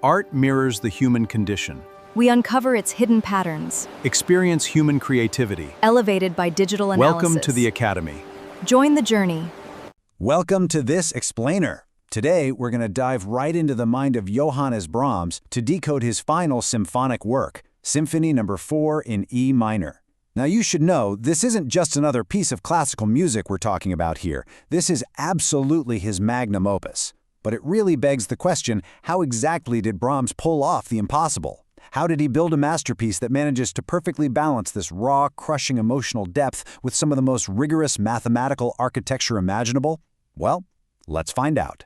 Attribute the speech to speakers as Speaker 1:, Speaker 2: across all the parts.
Speaker 1: Art mirrors the human condition.
Speaker 2: We uncover its hidden patterns,
Speaker 1: Experience human creativity.
Speaker 2: elevated by digital analysis.
Speaker 1: Welcome to the Academy.
Speaker 2: Join the journey.
Speaker 3: Welcome to this Explainer. Today, we're going to dive right into the mind of Johannes Brahms to decode his final symphonic work, Symphony No. 4 in E minor. Now, you should know, this isn't just another piece of classical music we're talking about here. This is absolutely his magnum opus. But it really begs the question, how exactly did Brahms pull off the impossible? How did he build a masterpiece that manages to perfectly balance this raw, crushing emotional depth with some of the most rigorous mathematical architecture imaginable? Well, let's find out.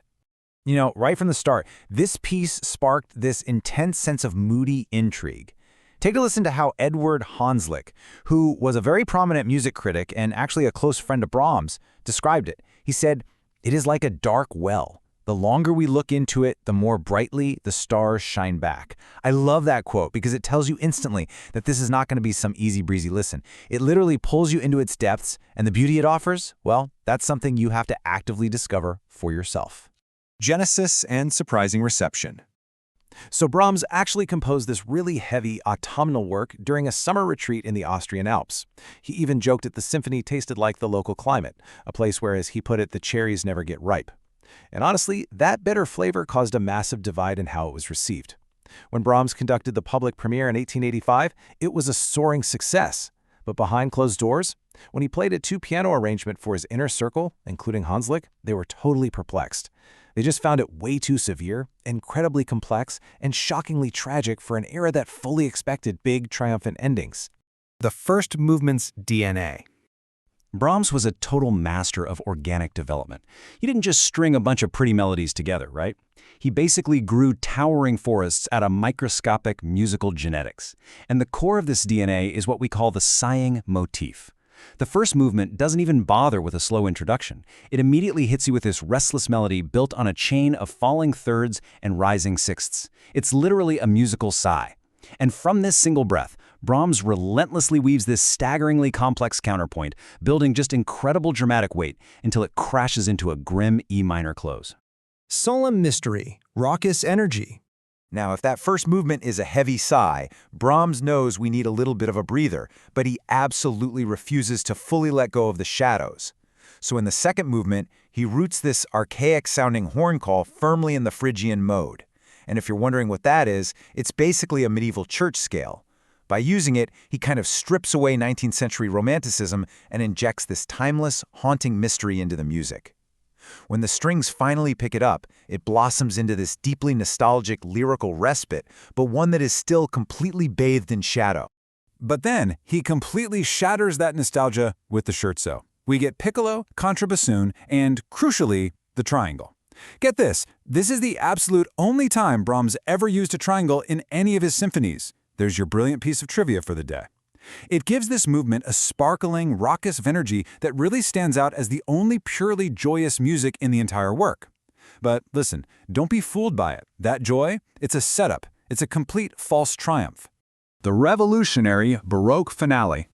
Speaker 4: You know, right from the start, this piece sparked this intense sense of moody intrigue. Take a listen to how Edward Hanslick, who was a very prominent music critic and actually a close friend of Brahms, described it. He said, "It is like a dark well. The longer we look into it, the more brightly the stars shine back." I love that quote because it tells you instantly that this is not going to be some easy breezy listen. It literally pulls you into its depths, and the beauty it offers, well, that's something you have to actively discover for yourself.
Speaker 5: Genesis and surprising reception.
Speaker 4: So Brahms actually composed this really heavy autumnal work during a summer retreat in the Austrian Alps. He even joked that the symphony tasted like the local climate, a place where, as he put it, the cherries never get ripe. And honestly, that bitter flavor caused a massive divide in how it was received. When Brahms conducted the public premiere in 1885, it was a soaring success. But behind closed doors, when he played a two-piano arrangement for his inner circle, including Hanslick, they were totally perplexed. They just found it way too severe, incredibly complex, and shockingly tragic for an era that fully expected big, triumphant endings.
Speaker 5: The first movement's DNA.
Speaker 3: Brahms was a total master of organic development. He didn't just string a bunch of pretty melodies together, right? He basically grew towering forests out of microscopic musical genetics. And the core of this DNA is what we call the sighing motif. The first movement doesn't even bother with a slow introduction. It immediately hits you with this restless melody built on a chain of falling thirds and rising sixths. It's literally a musical sigh. And from this single breath, Brahms relentlessly weaves this staggeringly complex counterpoint, building just incredible dramatic weight until it crashes into a grim E minor close.
Speaker 5: Solemn mystery, raucous energy.
Speaker 4: Now, if that first movement is a heavy sigh, Brahms knows we need a little bit of a breather, but he absolutely refuses to fully let go of the shadows. So in the second movement, he roots this archaic-sounding horn call firmly in the Phrygian mode. And if you're wondering what that is, it's basically a medieval church scale. By using it, he kind of strips away 19th century romanticism and injects this timeless, haunting mystery into the music. When the strings finally pick it up, it blossoms into this deeply nostalgic lyrical respite, but one that is still completely bathed in shadow.
Speaker 6: But then, he completely shatters that nostalgia with the scherzo. We get piccolo, contrabassoon, and, crucially, the triangle. Get this is the absolute only time Brahms ever used a triangle in any of his symphonies. There's your brilliant piece of trivia for the day. It gives this movement a sparkling, raucous energy that really stands out as the only purely joyous music in the entire work. But listen, don't be fooled by it. That joy, it's a setup. It's a complete false triumph. The revolutionary Baroque finale.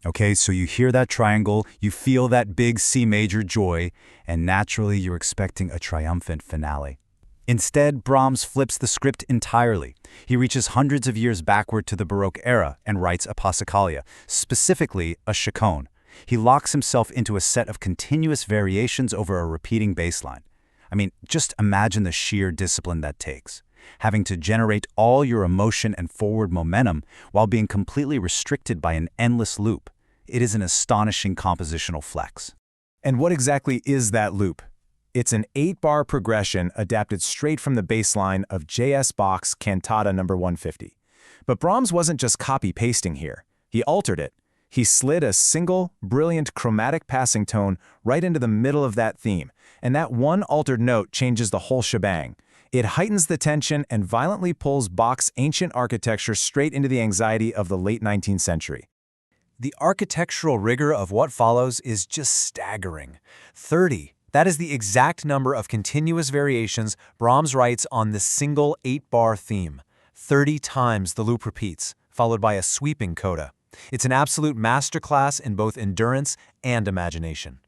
Speaker 3: Okay, so you hear that triangle, you feel that big C major joy, and naturally you're expecting a triumphant finale. Instead, Brahms flips the script entirely. He reaches hundreds of years backward to the Baroque era and writes a Passacaglia, specifically a chaconne. He locks himself into a set of continuous variations over a repeating bass line. I mean, just imagine the sheer discipline that takes. Having to generate all your emotion and forward momentum while being completely restricted by an endless loop. It is an astonishing compositional flex.
Speaker 4: And what exactly is that loop? It's an 8-bar progression adapted straight from the bass line of J.S. Bach's Cantata No. 150. But Brahms wasn't just copy-pasting here. He altered it. He slid a single, brilliant chromatic passing tone right into the middle of that theme, and that one altered note changes the whole shebang. It heightens the tension and violently pulls Bach's ancient architecture straight into the anxiety of the late 19th century. The architectural rigor of what follows is just staggering. 30. That is the exact number of continuous variations Brahms writes on this single 8-bar theme. 30 times the loop repeats, followed by a sweeping coda. It's an absolute masterclass in both endurance and imagination.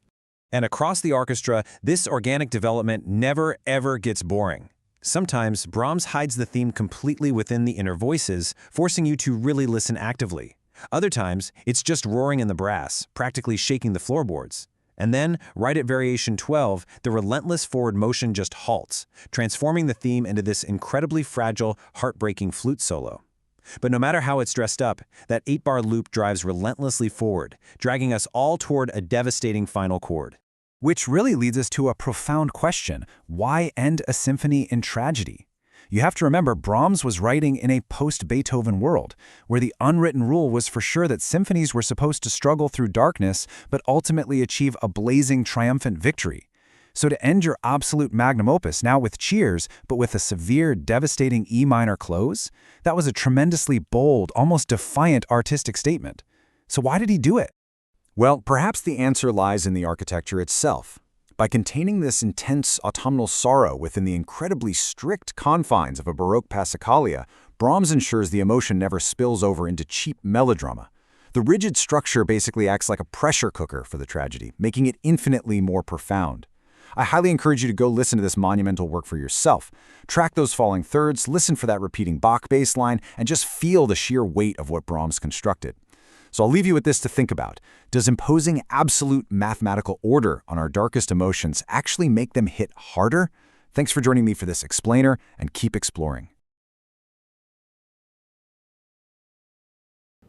Speaker 4: And across the orchestra, this organic development never ever gets boring. Sometimes Brahms hides the theme completely within the inner voices, forcing you to really listen actively. Other times, it's just roaring in the brass, practically shaking the floorboards. And then, right at Variation 12, the relentless forward motion just halts, transforming the theme into this incredibly fragile, heartbreaking flute solo. But no matter how it's dressed up, that 8-bar loop drives relentlessly forward, dragging us all toward a devastating final chord.
Speaker 3: Which really leads us to a profound question: why end a symphony in tragedy? You have to remember, Brahms was writing in a post-Beethoven world, where the unwritten rule was for sure that symphonies were supposed to struggle through darkness, but ultimately achieve a blazing, triumphant victory. So to end your absolute magnum opus, now with cheers, but with a severe, devastating E minor close, that was a tremendously bold, almost defiant artistic statement. So why did he do it?
Speaker 6: Well, perhaps the answer lies in the architecture itself. By containing this intense autumnal sorrow within the incredibly strict confines of a Baroque Passacaglia, Brahms ensures the emotion never spills over into cheap melodrama. The rigid structure basically acts like a pressure cooker for the tragedy, making it infinitely more profound. I highly encourage you to go listen to this monumental work for yourself. Track those falling thirds, listen for that repeating Bach bass line, and just feel the sheer weight of what Brahms constructed. So I'll leave you with this to think about. Does imposing absolute mathematical order on our darkest emotions actually make them hit harder? Thanks for joining me for this explainer, and keep exploring.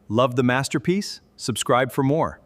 Speaker 1: Love the masterpiece? Subscribe for more.